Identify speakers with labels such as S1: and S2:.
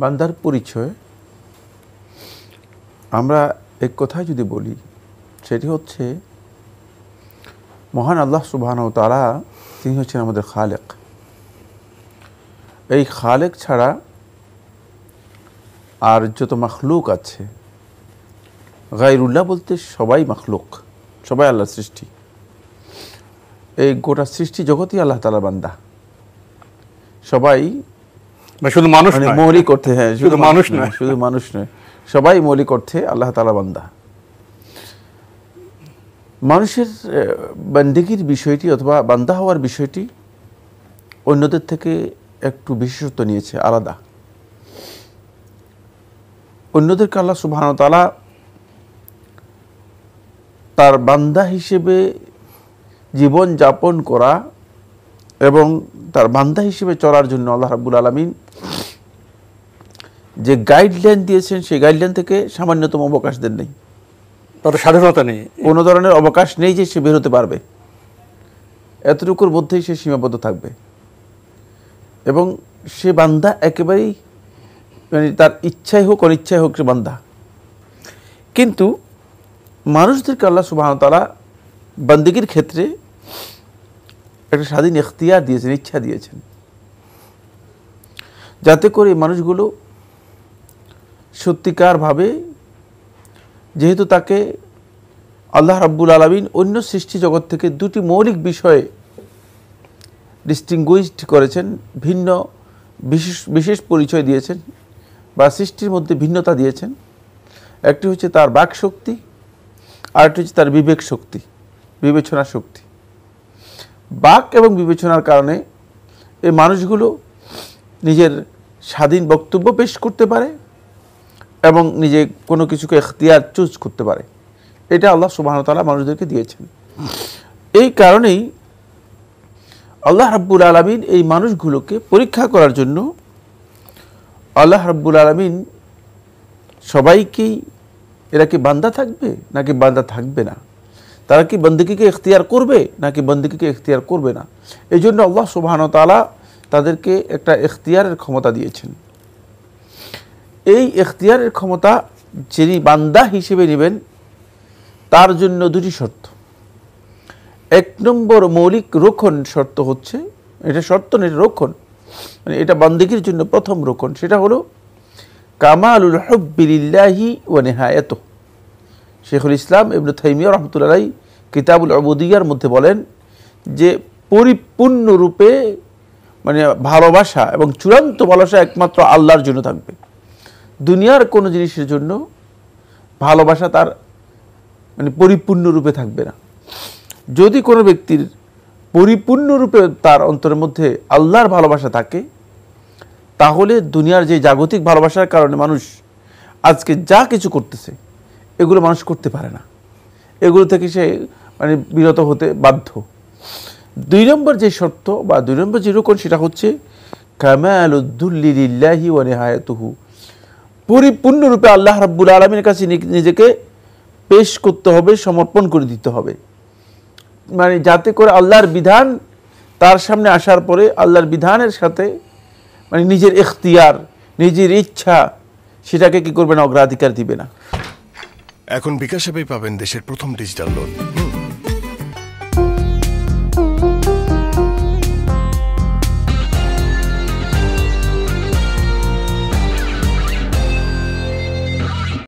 S1: বান্দার পরিচয় আমরা এক কথায় যদি বলি, সেটি হচ্ছে মহান আল্লাহ সুবহানাহু ওয়া তাআলা, তিনি হচ্ছেন আমাদের খালেক। এই খালেক ছাড়া আর যত মাখলুক আছে, গায়রুল্লাহ বলতে সবাই মাখলুক, সবাই আল্লাহর সৃষ্টি। এই গোটা সৃষ্টি জগতই আল্লাহ তাআলার বান্দা। সবাই
S2: শুধু মানুষ
S1: মানে
S2: নয়,
S1: মৌলিক অর্থে, হ্যাঁ
S2: শুধু মানুষ নয়,
S1: শুধু মানুষ নয়, সবাই মৌলিক অর্থে আল্লাহ তাআলা বান্দা। মানুষের বান্দিগির বিষয়টি অথবা বান্দা হওয়ার বিষয়টি অন্যদের থেকে একটু বিশেষত্ব নিয়েছে, আলাদা। অন্যদেরকে আল্লাহ সুবহানাহু ওয়া তাআলা তার বান্দা হিসেবে জীবন যাপন করা এবং তার বান্দা হিসেবে চলার জন্য আল্লাহ রাব্বুল আলামিন যে গাইডলাইন দিয়েছেন, সেই গাইডলাইন থেকে সামান্যতম অবকাশ দেন নেই।
S2: তার স্বাধীনতা নেই,
S1: কোনো ধরনের অবকাশ নেই যে সে বের হতে পারবে। এতটুকুর মধ্যেই সে সীমাবদ্ধ থাকবে এবং সে বান্দা একেবারেই, মানে তার ইচ্ছাই হোক অনিচ্ছাই হোক, সে বান্দা। কিন্তু মানুষদেরকে আল্লাহ সুবহানাহু ওয়া তাআলা বান্দিগির ক্ষেত্রে একটা স্বাধীন ইখতিয়ার দিয়েছেন, ইচ্ছা দিয়েছেন, যাতে করে মানুষগুলো সত্যিকারভাবে, যেহেতু তাকে আল্লাহ রাব্বুল আলামিন অন্য সৃষ্টি জগৎ থেকে দুটি মৌলিক বিষয়ে ডিস্টিংগুইশড করেছেন, ভিন্ন বিশেষ পরিচয় দিয়েছেন বা সৃষ্টির মধ্যে ভিন্নতা দিয়েছেন। একটি হচ্ছে তার বাক শক্তি, আরেকটি হচ্ছে তার বিবেক শক্তি, বিবেচনা শক্তি। বাক এবং বিবেচনার কারণে এই মানুষগুলো নিজের স্বাধীন বক্তব্য পেশ করতে পারে এবং নিজে কোনো কিছুকে ইখতিয়ার চুজ করতে পারে। এটা আল্লাহ সুবহানাহু ওয়া তাআলা মানুষদেরকে দিয়েছেন। এই কারণেই আল্লাহ রাব্বুল আলামিন এই মানুষগুলোকে পরীক্ষা করার জন্য আল্লাহ রাব্বুল আলামিন সবাইকেই, এরা কি বান্দা থাকবে নাকি বান্দা থাকবে না, তারা কি বন্দেগীকে ইখতিয়ার করবে নাকি বন্দেগীকে ইখতিয়ার করবে না, এই জন্য আল্লাহ সুবহানাহু ওয়া তাআলা তাদেরকে একটা ইখতিয়ারের ক্ষমতা দিয়েছেন। এই ইখতিয়ারের ক্ষমতা যিনি বান্দা হিসেবে নেবেন, তার জন্য দুটি শর্ত। এক নম্বর মৌলিক রক্ষণ শর্ত হচ্ছে, এটা শর্ত না, এটা রক্ষণ, মানে এটা বান্দেগীর জন্য প্রথম রক্ষণ, সেটা হলো কামালুল হুব্বি লিল্লাহি ওয়া নিহায়াতুহু। শেখুল ইসলাম ইবনে তাইমিয়া রাহমাতুল্লাহ আলাইহি কিতাবুল উবুদিয়্যার মধ্যে বলেন যে পরিপূর্ণরূপে, মানে ভালোবাসা এবং চূড়ান্ত ভালোবাসা একমাত্র আল্লাহর জন্য থাকবে। দুনিয়ার কোনো জিনিসের জন্য ভালোবাসা তার মানে পরিপূর্ণরূপে থাকবে না। যদি কোনো ব্যক্তির পরিপূর্ণরূপে তার অন্তরের মধ্যে আল্লাহর ভালোবাসা থাকে, তাহলে দুনিয়ার যে জাগতিক ভালোবাসার কারণে মানুষ আজকে যা কিছু করতেছে, এগুলো মানুষ করতে পারে না, এগুলো থেকে সে মানে বিরত হতে বাধ্য। দুই নম্বর যে শর্ত বা দুই নম্বর যে রকম, সেটা হচ্ছে কামালুদ্দুল্লি লিল্লাহি ওয়া নিহায়াতুহু। পরিপূর্ণরূপে আল্লাহ রাব্বুল আলামিনের কাছে নিজেকে পেশ করতে হবে, সমর্পণ করে দিতে হবে, মানে যাতে করে আল্লাহর বিধান তার সামনে আসার পরে আল্লাহর বিধানের সাথে মানে নিজের ইখতিয়ার, নিজের ইচ্ছা, সেটাকে কি করবে না, অগ্রাধিকার দিবে না।
S3: এখন বিকাশ অ্যাপেই পাবেন দেশের প্রথম ডিজিটাল লোন।